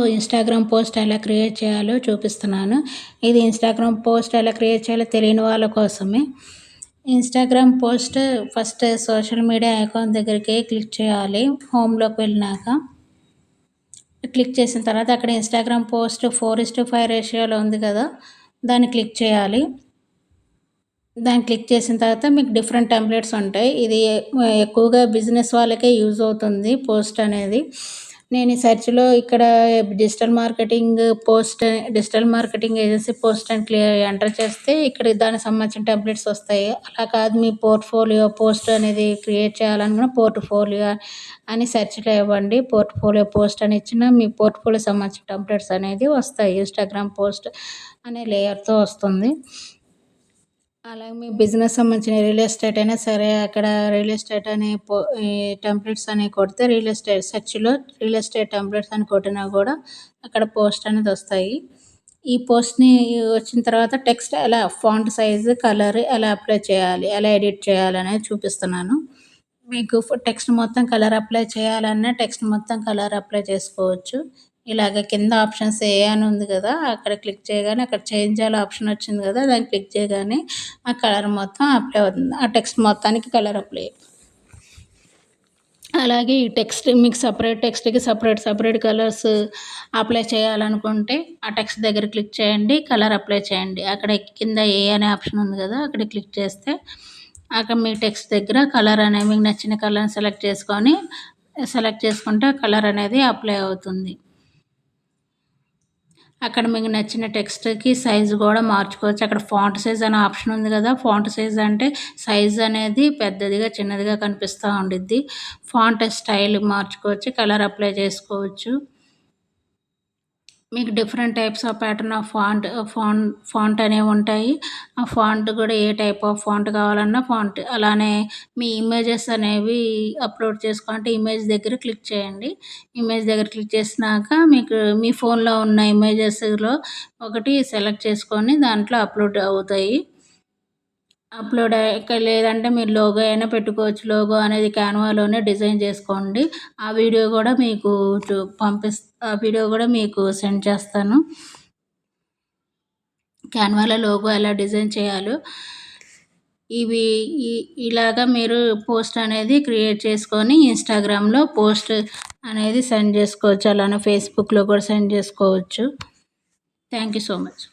Instagram post ఎలా create చేయాలో చూపిస్తున్నాను. ఇది ఇన్‌స్టాగ్రామ్ పోస్ట్ ఎలా క్రియేట్ చేయాలో తెలియని వాళ్ళ కోసమే. Instagram post first social media account దగ్గరికి క్లిక్ చేయాలి. హోమ్‌లోకి వెళ్ళినాక క్లిక్ చేసిన తర్వాత అక్కడ ఇన్‌స్టాగ్రామ్ పోస్ట్ 4:5 రేషియోలో ఉంది కదా! దాన్ని క్లిక్ చేయాలి. దాన్ని క్లిక్ చేసిన తర్వాత మీకు డిఫరెంట్ టెంప్లెట్స్ ఉంటాయి. ఇది ఎక్కువగా బిజినెస్ వాళ్ళకే యూజ్ అవుతుంది పోస్ట్ అనేది. నేను ఈ సెర్చ్‌లో ఇక్కడ డిజిటల్ మార్కెటింగ్ ఏజెన్సీ పోస్ట్ అని ఎంటర్ చేస్తే ఇక్కడ దానికి సంబంధించిన టెంప్లెట్స్ వస్తాయి. అలా కాదు మీ పోర్ట్‌ఫోలియో పోస్ట్ అనేది క్రియేట్ చేయాలనుకున్న పోర్ట్‌ఫోలియో అని సెర్చ్‌లో ఇవ్వండి. పోర్ట్‌ఫోలియో పోస్ట్ అని ఇచ్చిన మీ పోర్ట్‌ఫోలియో సంబంధించిన టెంప్లెట్స్ అనేది వస్తాయి. ఇన్‌స్టాగ్రామ్ పోస్ట్ అనే లేయర్‌తో వస్తుంది. అలాగే మీ బిజినెస్ సంబంధించిన రియల్ ఎస్టేట్ అయినా సరే అక్కడ రియల్ ఎస్టేట్ అనే ఈ టెంప్లెట్స్ అని కొడితే సెర్చ్‌లో రియల్ ఎస్టేట్ టెంప్లెట్స్ అని కొట్టినా కూడా అక్కడ పోస్ట్ అనేది వస్తాయి. ఈ పోస్ట్‌ని వచ్చిన తర్వాత టెక్స్ట్ ఎలా ఫాంట్ సైజు, కలర్ ఎలా అప్లై చేయాలి, ఎలా ఎడిట్ చేయాలనేది చూపిస్తున్నాను. మీకు టెక్స్ట్ మొత్తం కలర్ అప్లై చేయాలన్నా టెక్స్ట్ మొత్తం కలర్ అప్లై చేసుకోవచ్చు. ఇలాగ కింద ఆప్షన్స్ అని ఉంది కదా! అక్కడ క్లిక్ చేయగానే అక్కడ చేంజ్ ఆల్ ఆప్షన్ వచ్చింది కదా! దాన్ని క్లిక్ చేయగానే ఆ కలర్ మొత్తం అప్లై అవుతుంది. ఆ టెక్స్ట్ మొత్తానికి కలర్ అప్లై. అలాగే ఈ టెక్స్ట్ మీకు టెక్స్ట్‌కి సెపరేట్ కలర్స్ అప్లై చేయాలనుకుంటే ఆ టెక్స్ట్ దగ్గర క్లిక్ చేయండి. కలర్ అప్లై చేయండి. అక్కడ కింద అనే ఆప్షన్ ఉంది కదా! అక్కడ క్లిక్ చేస్తే అక్కడ మీ టెక్స్ట్ దగ్గర కలర్ అనేది మీకు నచ్చిన కలర్‌ని సెలెక్ట్ చేసుకుంటే కలర్ అనేది అప్లై అవుతుంది. అక్కడ మీకు నచ్చిన టెక్స్ట్‌కి సైజు కూడా మార్చుకోవచ్చు. అక్కడ ఫాంట్ సైజ్ అనే ఆప్షన్ ఉంది కదా! ఫాంట్ సైజ్ అంటే సైజ్ అనేది పెద్దదిగా, చిన్నదిగా కనిపిస్తూ ఉండిద్ది. ఫాంట్ స్టైల్ మార్చుకోవచ్చు. కలర్ అప్లై చేసుకోవచ్చు. మీకు different types of pattern of font అనేవి ఉంటాయి. ఆ ఫాంట్ కూడా ఏ టైప్ ఆఫ్ ఫాంట్ కావాలన్నా ఫాంట్. అలానే మీ ఇమేజెస్ అనేవి అప్లోడ్ చేసుకోవాలంటే ఇమేజ్ దగ్గర క్లిక్ చేయండి. ఇమేజ్ దగ్గర క్లిక్ చేసినాక మీకు మీ ఫోన్‌లో ఉన్న ఇమేజెస్‌లో ఒకటి సెలెక్ట్ చేసుకొని దాంట్లో అప్లోడ్ అవుతాయి. లేదంటే మీరు లోగో అయినా పెట్టుకోవచ్చు. లోగో అనేది క్యాన్వాలోనే డిజైన్ చేసుకోండి. ఆ వీడియో కూడా మీకు ఆ వీడియో కూడా మీకు సెండ్ చేస్తాను. క్యాన్వాలో లోగో ఎలా డిజైన్ చేయాలో ఇలాగా మీరు పోస్ట్ అనేది క్రియేట్ చేసుకొని ఇన్‌స్టాగ్రామ్‌లో పోస్ట్ అనేది సెండ్ చేసుకోవచ్చు. అలానే ఫేస్‌బుక్‌లో కూడా సెండ్ చేసుకోవచ్చు. Thank you so much.